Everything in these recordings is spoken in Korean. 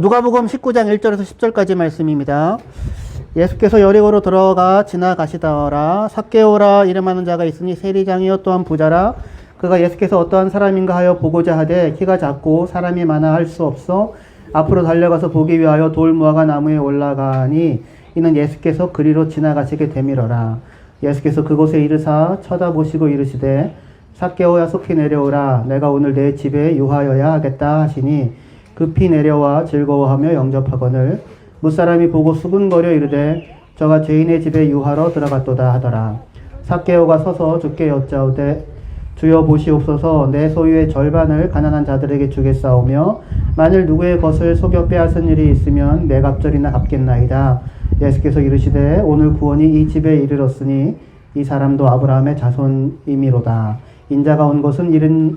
누가복음 19장 1절에서 10절까지 말씀입니다. 예수께서 여리고로 들어가 지나가시다가 삭개오라 이름하는 자가 있으니 세리장이요 또한 부자라. 그가 예수께서 어떠한 사람인가 하여 보고자 하되 키가 작고 사람이 많아 할 수 없어 앞으로 달려가서 보기 위하여 돌 무화과 나무에 올라가니 이는 예수께서 그리로 지나가시게 되밀어라. 예수께서 그곳에 이르사 쳐다보시고 이르시되 삭개오야 속히 내려오라. 내가 오늘 내 집에 유하여야 하겠다 하시니 급히 내려와 즐거워하며 영접하거늘 무사람이 보고 수군거려 이르되 저가 죄인의 집에 유하러 들어갔도다 하더라. 삭개오가 서서 주께 여짜오되 주여 보시옵소서. 내 소유의 절반을 가난한 자들에게 주겠사오며 만일 누구의 것을 속여 빼앗은 일이 있으면 매갑절이나 갚겠나이다. 예수께서 이르시되 오늘 구원이 이 집에 이르렀으니 이 사람도 아브라함의 자손이미로다. 인자가 온 것은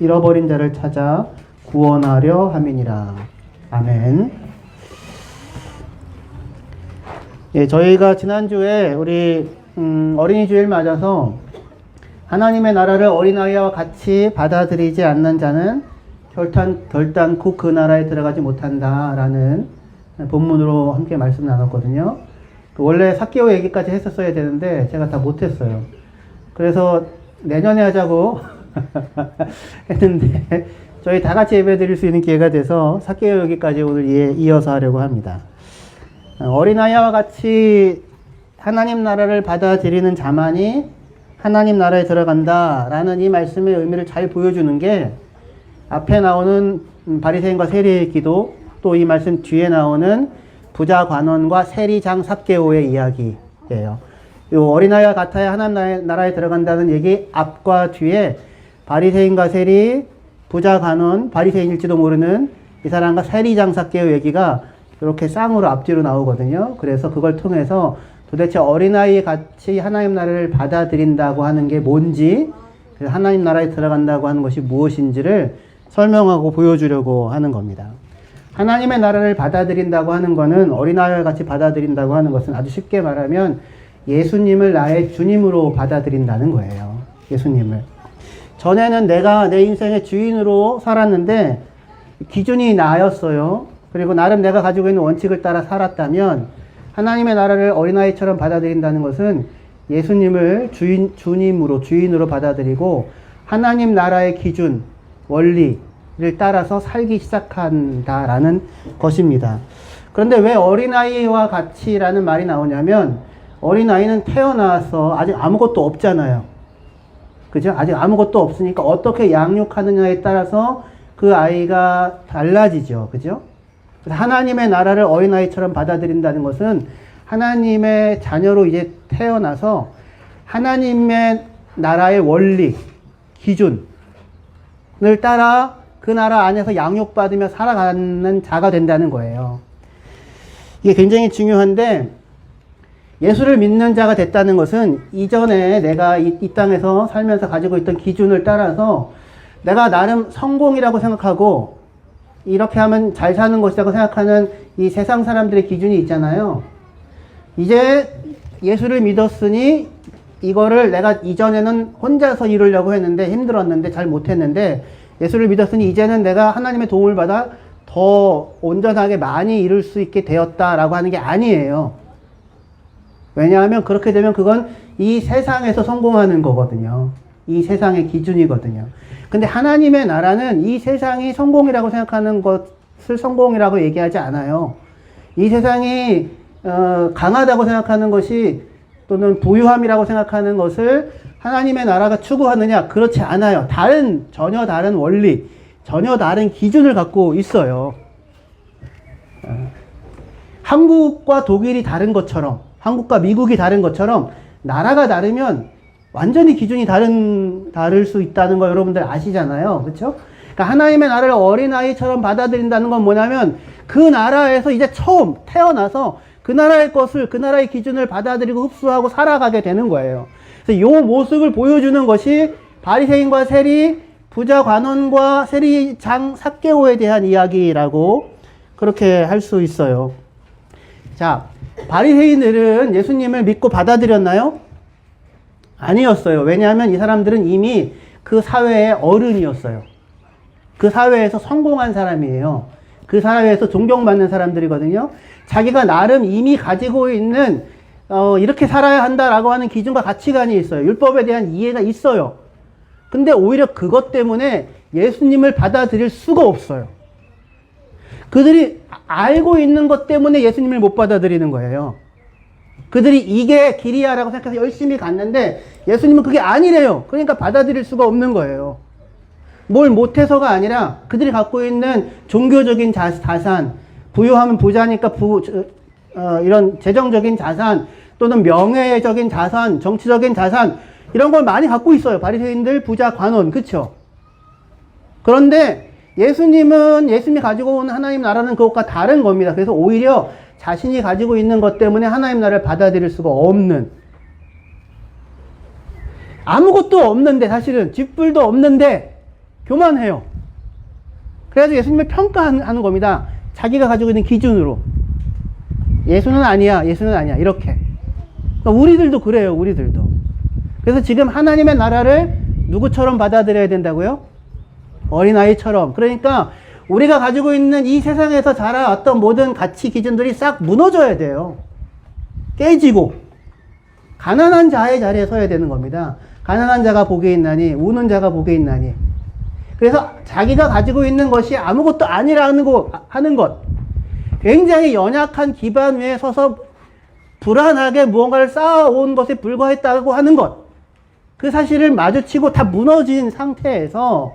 잃어버린 자를 찾아 구원하려 함이니라. 아멘. 예, 저희가 지난주에 우리 어린이 주일 맞아서 하나님의 나라를 어린아이와 같이 받아들이지 않는 자는 결단코 그 나라에 들어가지 못한다라는 본문으로 함께 말씀 나눴거든요. 원래 삭개오 얘기까지 했었어야 되는데 제가 다 못했어요. 그래서 내년에 하자고 했는데 저희 다 같이 예배 드릴 수 있는 기회가 돼서 삭개오 얘기까지 오늘 이어서 하려고 합니다. 어린아이와 같이 하나님 나라를 받아들이는 자만이 하나님 나라에 들어간다라는 이 말씀의 의미를 잘 보여주는 게 앞에 나오는 바리새인과 세리의 기도, 또 이 말씀 뒤에 나오는 부자 관원과 세리장 삭개오의 이야기예요. 이 어린아이와 같아야 하나님 나라에 들어간다는 얘기 앞과 뒤에 바리새인과 세리, 부자 관원, 바리새인일지도 모르는 이 사람과 세리장 삭개오 얘기가 이렇게 쌍으로 앞뒤로 나오거든요. 그래서 그걸 통해서 도대체 어린아이 같이 하나님 나라를 받아들인다고 하는 게 뭔지, 하나님 나라에 들어간다고 하는 것이 무엇인지를 설명하고 보여주려고 하는 겁니다. 하나님의 나라를 받아들인다고 하는 것은, 어린아이와 같이 받아들인다고 하는 것은 아주 쉽게 말하면 예수님을 나의 주님으로 받아들인다는 거예요. 예수님을. 전에는 내가 내 인생의 주인으로 살았는데 기준이 나였어요. 그리고 나름 내가 가지고 있는 원칙을 따라 살았다면 하나님의 나라를 어린아이처럼 받아들인다는 것은 예수님을 주인으로 받아들이고 하나님 나라의 기준, 원리를 따라서 살기 시작한다라는 것입니다. 그런데 왜 어린아이와 같이라는 말이 나오냐면 어린아이는 태어나서 아직 아무것도 없잖아요. 그죠? 아직 아무것도 없으니까 어떻게 양육하느냐에 따라서 그 아이가 달라지죠. 그죠? 하나님의 나라를 어린아이처럼 받아들인다는 것은 하나님의 자녀로 이제 태어나서 하나님의 나라의 원리, 기준을 따라 그 나라 안에서 양육받으며 살아가는 자가 된다는 거예요. 이게 굉장히 중요한데 예수를 믿는 자가 됐다는 것은 이전에 내가 이 땅에서 살면서 가지고 있던 기준을 따라서 내가 나름 성공이라고 생각하고 이렇게 하면 잘 사는 것이라고 생각하는 이 세상 사람들의 기준이 있잖아요. 이제 예수를 믿었으니 이거를 내가 이전에는 혼자서 이루려고 했는데 힘들었는데 잘 못했는데 예수를 믿었으니 이제는 내가 하나님의 도움을 받아 더 온전하게 많이 이룰 수 있게 되었다라고 하는 게 아니에요. 왜냐하면 그렇게 되면 그건 이 세상에서 성공하는 거거든요. 이 세상의 기준이거든요. 근데 하나님의 나라는 이 세상이 성공이라고 생각하는 것을 성공이라고 얘기하지 않아요. 이 세상이 강하다고 생각하는 것이 또는 부유함이라고 생각하는 것을 하나님의 나라가 추구하느냐? 그렇지 않아요. 전혀 다른 원리, 전혀 다른 기준을 갖고 있어요. 한국과 독일이 다른 것처럼, 한국과 미국이 다른 것처럼 나라가 다르면 완전히 기준이 다를 수 있다는 거 여러분들 아시잖아요. 그렇죠? 그러니까 하나님의 나라를 어린아이처럼 받아들인다는 건 뭐냐면 그 나라에서 이제 처음 태어나서 그 나라의 것을, 그 나라의 기준을 받아들이고 흡수하고 살아가게 되는 거예요. 그래서 이 모습을 보여주는 것이 바리새인과 세리, 부자 관원과 세리장 삭개오에 대한 이야기라고 그렇게 할 수 있어요. 자, 바리새인들은 예수님을 믿고 받아들였나요? 아니었어요. 왜냐하면 이 사람들은 이미 그 사회의 어른이었어요. 그 사회에서 성공한 사람이에요. 그 사회에서 존경받는 사람들이거든요. 자기가 나름 이미 가지고 있는 이렇게 살아야 한다라고 하는 기준과 가치관이 있어요. 율법에 대한 이해가 있어요. 근데 오히려 그것 때문에 예수님을 받아들일 수가 없어요. 그들이 알고 있는 것 때문에 예수님을 못 받아들이는 거예요. 그들이 이게 길이야라고 생각해서 열심히 갔는데 예수님은 그게 아니래요. 그러니까 받아들일 수가 없는 거예요. 뭘 못해서가 아니라 그들이 갖고 있는 종교적인 자산, 부유하면 부자니까 이런 재정적인 자산 또는 명예적인 자산, 정치적인 자산 이런 걸 많이 갖고 있어요. 바리새인들, 부자, 관원, 그쵸? 그런데 예수님이 가지고 온 하나님 나라는 그것과 다른 겁니다. 그래서 오히려 자신이 가지고 있는 것 때문에 하나님 나라를 받아들일 수가 없는, 아무것도 없는데 사실은 쥐뿔도 없는데 교만해요. 그래서 예수님을 평가하는 겁니다. 자기가 가지고 있는 기준으로. 예수는 아니야, 예수는 아니야, 이렇게. 그러니까 우리들도 그래요, 우리들도. 그래서 지금 하나님의 나라를 누구처럼 받아들여야 된다고요? 어린아이처럼. 그러니까 우리가 가지고 있는 이 세상에서 자라왔던 모든 가치 기준들이 싹 무너져야 돼요. 깨지고 가난한 자의 자리에 서야 되는 겁니다. 가난한 자가 복이 있나니 우는 자가 복이 있나니. 그래서 자기가 가지고 있는 것이 아무것도 아니라는 하는 것, 굉장히 연약한 기반 위에 서서 불안하게 무언가를 쌓아온 것에 불과했다고 하는 것, 그 사실을 마주치고 다 무너진 상태에서,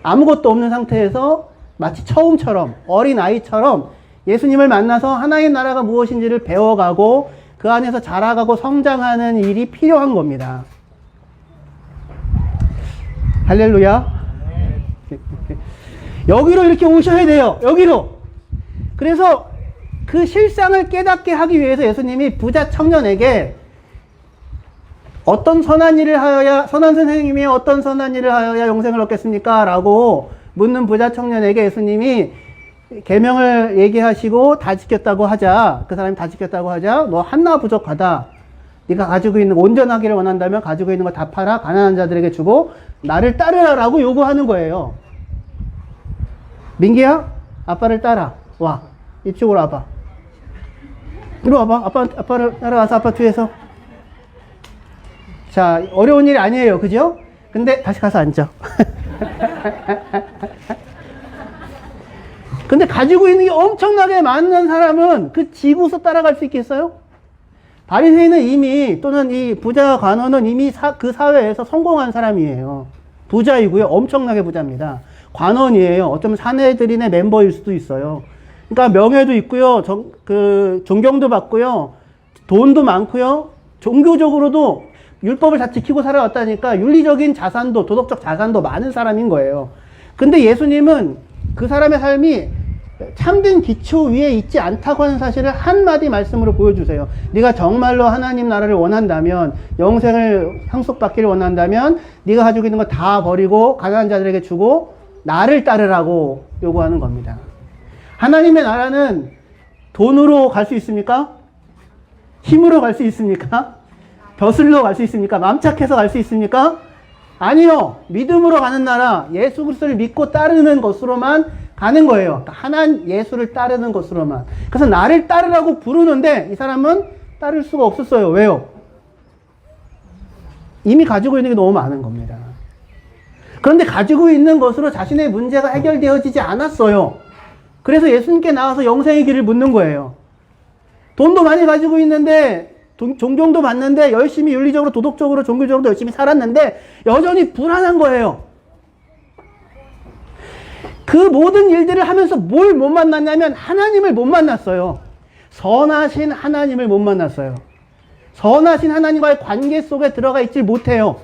아무것도 없는 상태에서 마치 처음처럼, 어린아이처럼 예수님을 만나서 하나님 나라가 무엇인지를 배워가고 그 안에서 자라가고 성장하는 일이 필요한 겁니다. 할렐루야. 여기로 이렇게 오셔야 돼요. 여기로. 그래서 그 실상을 깨닫게 하기 위해서 예수님이 부자 청년에게 어떤 선한 일을 하여야, 선한 선생님이 어떤 선한 일을 하여야 영생을 얻겠습니까? 라고 묻는 부자 청년에게 예수님이 계명을 얘기하시고 다 지켰다고 하자, 그 사람이 다 지켰다고 하자, 너 하나 부족하다. 네가 가지고 있는, 온전하기를 원한다면 가지고 있는 거 다 팔아 가난한 자들에게 주고 나를 따르라라고 요구하는 거예요. 민기야, 아빠를 따라. 와, 이쪽으로 와봐. 이리 와봐. 아빠를 따라와서 아빠 뒤에서. 자, 어려운 일이 아니에요. 그죠? 근데 다시 가서 앉아. 근데 가지고 있는 게 엄청나게 많은 사람은 그 지고서 따라갈 수 있겠어요? 바리새인은 이미, 또는 이 부자 관원은 이미 그 사회에서 성공한 사람이에요. 부자이고요. 엄청나게 부자입니다. 관원이에요. 어쩌면 사내들인의 멤버일 수도 있어요. 그러니까 명예도 있고요. 존경도 받고요. 돈도 많고요. 종교적으로도 율법을 다 지키고 살아왔다니까 윤리적인 자산도, 도덕적 자산도 많은 사람인 거예요. 근데 예수님은 그 사람의 삶이 참된 기초 위에 있지 않다고 하는 사실을 한마디 말씀으로 보여주세요. 네가 정말로 하나님 나라를 원한다면, 영생을 상속받기를 원한다면 네가 가지고 있는 거 다 버리고 가난한 자들에게 주고 나를 따르라고 요구하는 겁니다. 하나님의 나라는 돈으로 갈 수 있습니까? 힘으로 갈 수 있습니까? 벼슬로 갈 수 있습니까? 마음 착해서 갈 수 있습니까? 아니요. 믿음으로 가는 나라, 예수 그리스도를 믿고 따르는 것으로만 가는 거예요. 하나님 예수를 따르는 것으로만. 그래서 나를 따르라고 부르는데 이 사람은 따를 수가 없었어요. 왜요? 이미 가지고 있는 게 너무 많은 겁니다. 그런데 가지고 있는 것으로 자신의 문제가 해결되어지지 않았어요. 그래서 예수님께 나와서 영생의 길을 묻는 거예요. 돈도 많이 가지고 있는데, 존경도 받는데, 열심히 윤리적으로, 도덕적으로, 종교적으로 열심히 살았는데 여전히 불안한 거예요. 그 모든 일들을 하면서 뭘 못 만났냐면 하나님을 못 만났어요. 선하신 하나님을 못 만났어요. 선하신 하나님과의 관계 속에 들어가 있질 못해요.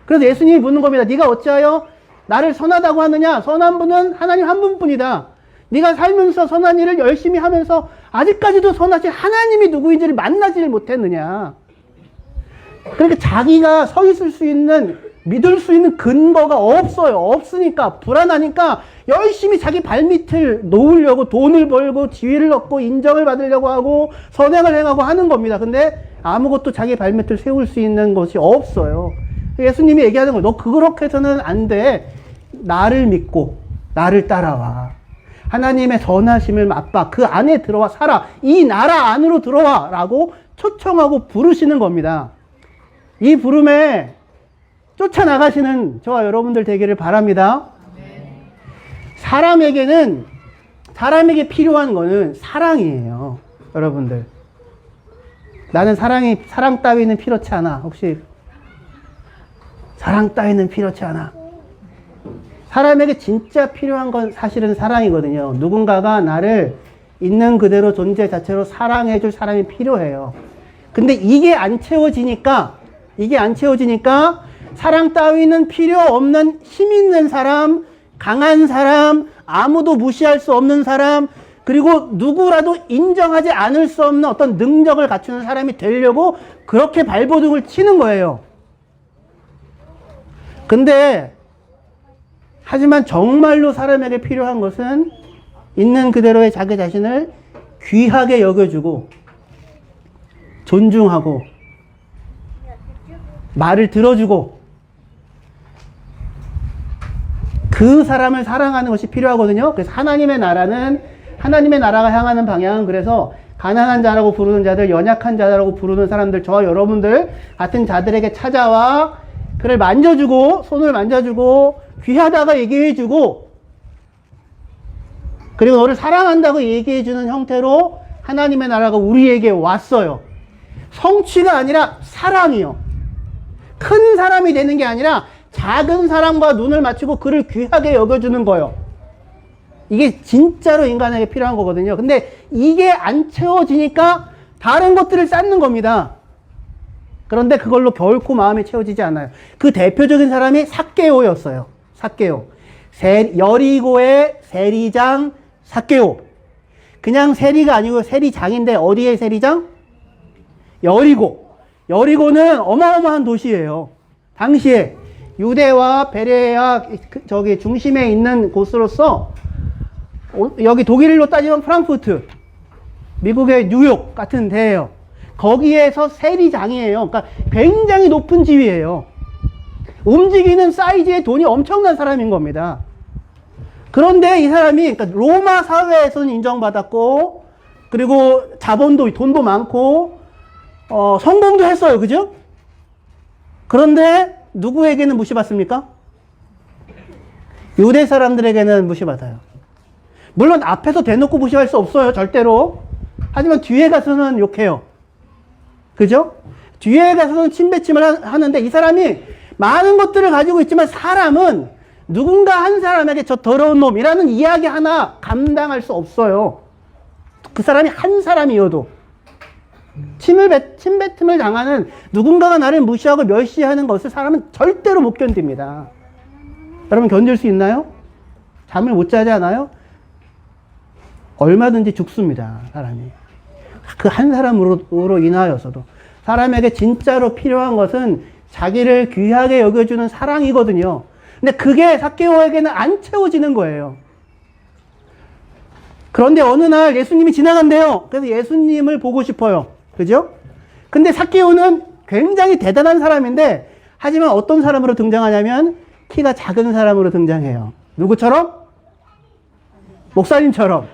그래서 예수님이 묻는 겁니다. 네가 어찌하여 나를 선하다고 하느냐? 선한 분은 하나님 한 분뿐이다. 네가 살면서 선한 일을 열심히 하면서 아직까지도 선하신 하나님이 누구인지를 만나지를 못했느냐? 그러니까 자기가 서 있을 수 있는, 믿을 수 있는 근거가 없어요. 없으니까, 불안하니까 열심히 자기 발밑을 놓으려고 돈을 벌고 지위를 얻고 인정을 받으려고 하고 선행을 행하고 하는 겁니다. 근데 아무것도 자기 발밑을 세울 수 있는 것이 없어요. 예수님이 얘기하는 거예요. 너 그렇게 해서는 안 돼. 나를 믿고 나를 따라와. 하나님의 선하심을 맛봐. 그 안에 들어와 살아. 이 나라 안으로 들어와. 라고 초청하고 부르시는 겁니다. 이 부름에 쫓아나가시는 저와 여러분들 되기를 바랍니다. 사람에게 필요한 거는 사랑이에요. 여러분들. 나는 사랑 따위는 필요치 않아. 혹시 사랑 따위는 필요치 않아. 사람에게 진짜 필요한 건 사실은 사랑이거든요. 누군가가 나를 있는 그대로 존재 자체로 사랑해줄 사람이 필요해요. 근데 이게 안 채워지니까 사랑 따위는 필요 없는 힘 있는 사람, 강한 사람, 아무도 무시할 수 없는 사람, 그리고 누구라도 인정하지 않을 수 없는 어떤 능력을 갖추는 사람이 되려고 그렇게 발버둥을 치는 거예요. 근데 하지만 정말로 사람에게 필요한 것은 있는 그대로의 자기 자신을 귀하게 여겨주고 존중하고 말을 들어주고 그 사람을 사랑하는 것이 필요하거든요. 그래서 하나님의 나라가 향하는 방향은 그래서 가난한 자라고 부르는 자들, 연약한 자라고 부르는 사람들, 저와 여러분들 같은 자들에게 찾아와 그를 만져주고 손을 만져주고 귀하다고 얘기해주고 그리고 너를 사랑한다고 얘기해주는 형태로 하나님의 나라가 우리에게 왔어요. 성취가 아니라 사랑이요. 큰 사람이 되는 게 아니라 작은 사람과 눈을 맞추고 그를 귀하게 여겨주는 거예요. 이게 진짜로 인간에게 필요한 거거든요. 근데 이게 안 채워지니까 다른 것들을 쌓는 겁니다. 그런데 그걸로 결코 마음이 채워지지 않아요. 그 대표적인 사람이 삭개오였어요. 삭개오. 여리고의 세리장 삭개오. 그냥 세리가 아니고 세리장인데 어디의 세리장? 여리고. 여리고는 어마어마한 도시예요. 당시에 유대와 베레아 저기 중심에 있는 곳으로서 여기 독일로 따지면 프랑크푸르트, 미국의 뉴욕 같은 데예요. 거기에서 세리장이에요. 그러니까 굉장히 높은 지위예요. 움직이는 사이즈의 돈이 엄청난 사람인 겁니다. 그런데 이 사람이 그러니까 로마 사회에서는 인정받았고 그리고 자본도 돈도 많고 성공도 했어요. 그죠? 그런데 누구에게는 무시받습니까? 유대 사람들에게는 무시받아요. 물론 앞에서 대놓고 무시할 수 없어요. 절대로. 하지만 뒤에 가서는 욕해요. 그죠? 뒤에 가서는 침뱉침을 하는데 이 사람이 많은 것들을 가지고 있지만 사람은 누군가 한 사람에게 저 더러운 놈이라는 이야기 하나 감당할 수 없어요. 그 사람이 한 사람이어도. 침뱉음을 당하는 누군가가 나를 무시하고 멸시하는 것을 사람은 절대로 못 견딥니다. 여러분 견딜 수 있나요? 잠을 못 자지 않아요? 얼마든지 죽습니다. 사람이. 그 한 사람으로 인하여서도. 사람에게 진짜로 필요한 것은 자기를 귀하게 여겨주는 사랑이거든요. 근데 그게 삭개오에게는 안 채워지는 거예요. 그런데 어느 날 예수님이 지나간대요. 그래서 예수님을 보고 싶어요. 그죠? 근데 삭개오는 굉장히 대단한 사람인데 하지만 어떤 사람으로 등장하냐면 키가 작은 사람으로 등장해요. 누구처럼? 목사님처럼.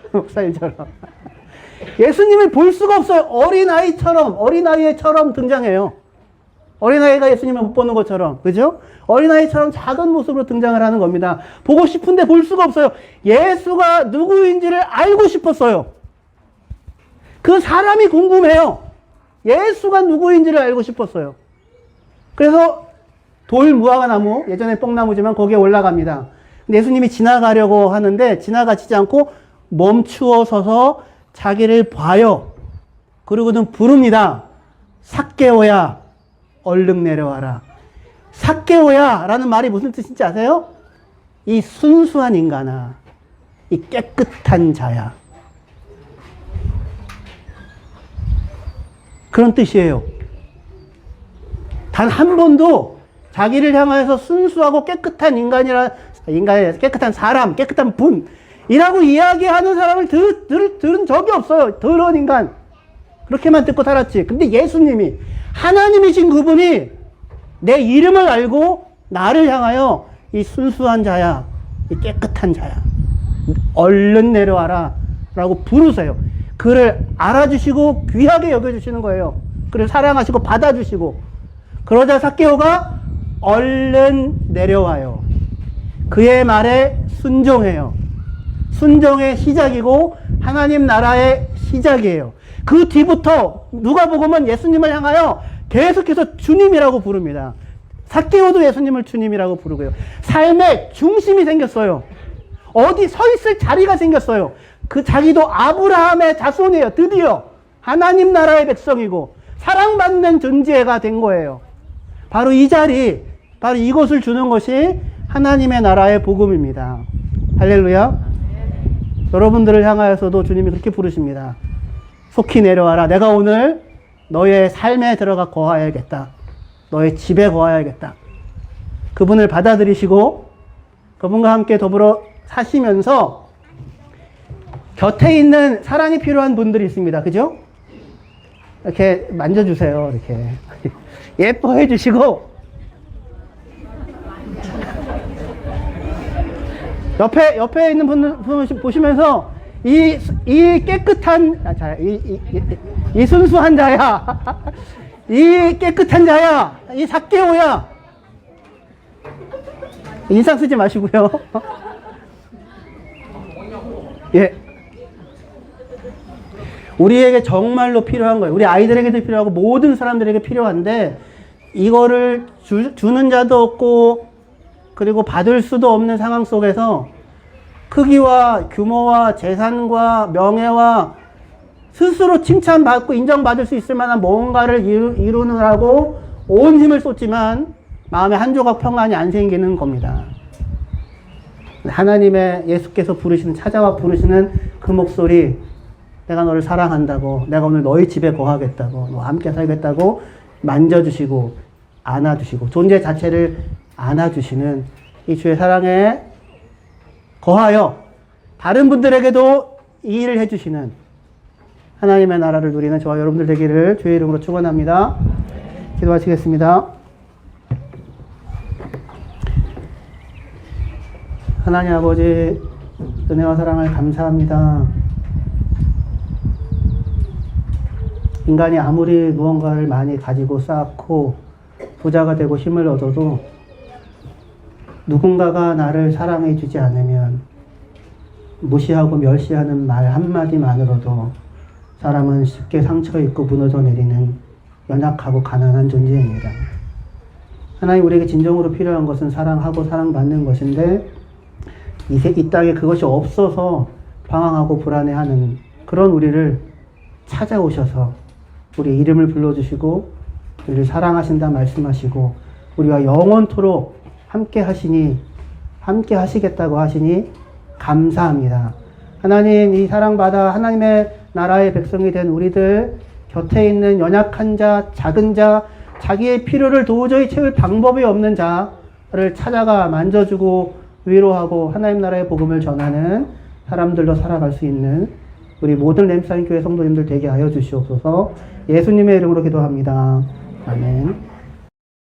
예수님을 볼 수가 없어요. 어린아이처럼 등장해요. 어린아이가 예수님을 못 보는 것처럼. 그죠? 어린아이처럼 작은 모습으로 등장을 하는 겁니다. 보고 싶은데 볼 수가 없어요. 예수가 누구인지를 알고 싶었어요. 그 사람이 궁금해요. 예수가 누구인지를 알고 싶었어요. 그래서 돌 무화과 나무, 예전에 뽕나무지만 거기에 올라갑니다. 근데 예수님이 지나가려고 하는데 지나가지지 않고 멈추어 서서 자기를 봐요. 그러고는 부릅니다. 삭개오야, 얼른 내려와라. 삭개오야 라는 말이 무슨 뜻인지 아세요? 이 순수한 인간아, 이 깨끗한 자야. 그런 뜻이에요. 단 한 번도 자기를 향해서 순수하고 깨끗한 깨끗한 사람, 깨끗한 분이라고 이야기하는 사람을 들은 적이 없어요. 더러운 인간. 그렇게만 듣고 살았지. 근데 예수님이, 하나님이신 그분이 내 이름을 알고 나를 향하여 이 순수한 자야, 이 깨끗한 자야, 얼른 내려와라 라고 부르세요. 그를 알아주시고 귀하게 여겨주시는 거예요. 그를 사랑하시고 받아주시고, 그러자 삭개오가 얼른 내려와요. 그의 말에 순종해요. 순종의 시작이고 하나님 나라의 시작이에요. 그 뒤부터 누가복음은 예수님을 향하여 계속해서 주님이라고 부릅니다. 삭개오도 예수님을 주님이라고 부르고요. 삶의 중심이 생겼어요. 어디 서 있을 자리가 생겼어요. 그 자기도 아브라함의 자손이에요. 드디어 하나님 나라의 백성이고 사랑받는 존재가 된 거예요. 바로 이 자리, 바로 이것을 주는 것이 하나님의 나라의 복음입니다. 할렐루야. 여러분들을 향하여서도 주님이 그렇게 부르십니다. 속히 내려와라. 내가 오늘 너의 삶에 들어가 거하여야겠다. 너의 집에 거하여야겠다. 그분을 받아들이시고 그분과 함께 더불어 사시면서 곁에 있는 사랑이 필요한 분들이 있습니다. 그죠? 이렇게 만져주세요. 이렇게 예뻐해 주시고 옆에 있는 분 보시면서 이 깨끗한 이 순수한 자야, 이 깨끗한 자야, 이 삭개오야. 인상 쓰지 마시고요. 예. 우리에게 정말로 필요한 거예요. 우리 아이들에게도 필요하고 모든 사람들에게 필요한데 이거를 주는 자도 없고 그리고 받을 수도 없는 상황 속에서 크기와 규모와 재산과 명예와 스스로 칭찬받고 인정받을 수 있을 만한 뭔가를 이루느라고 온 힘을 쏟지만 마음에 한 조각 평안이 안 생기는 겁니다. 하나님의 예수께서 부르시는, 찾아와 부르시는 그 목소리, 내가 너를 사랑한다고, 내가 오늘 너희 집에 거하겠다고, 너와 함께 살겠다고 만져주시고 안아주시고 존재 자체를 안아주시는 이 주의 사랑에 거하여 다른 분들에게도 이 일을 해주시는 하나님의 나라를 누리는 저와 여러분들 되기를 주의 이름으로 축원합니다. 기도하시겠습니다. 하나님 아버지, 은혜와 사랑을 감사합니다. 인간이 아무리 무언가를 많이 가지고 쌓고 부자가 되고 힘을 얻어도 누군가가 나를 사랑해 주지 않으면 무시하고 멸시하는 말 한마디만으로도 사람은 쉽게 상처 입고 무너져 내리는 연약하고 가난한 존재입니다. 하나님, 우리에게 진정으로 필요한 것은 사랑하고 사랑받는 것인데 이 땅에 그것이 없어서 방황하고 불안해하는 그런 우리를 찾아오셔서 우리 이름을 불러주시고 우리를 사랑하신다 말씀하시고 우리와 영원토록 함께 하시니, 함께 하시겠다고 하시니 감사합니다. 하나님, 이 사랑받아 하나님의 나라의 백성이 된 우리들 곁에 있는 연약한 자, 작은 자, 자기의 필요를 도저히 채울 방법이 없는 자를 찾아가 만져주고 위로하고 하나님 나라의 복음을 전하는 사람들로 살아갈 수 있는 우리 모든 램사인 교회 성도님들 되게 하여 주시옵소서. 예수님의 이름으로 기도합니다. 아멘.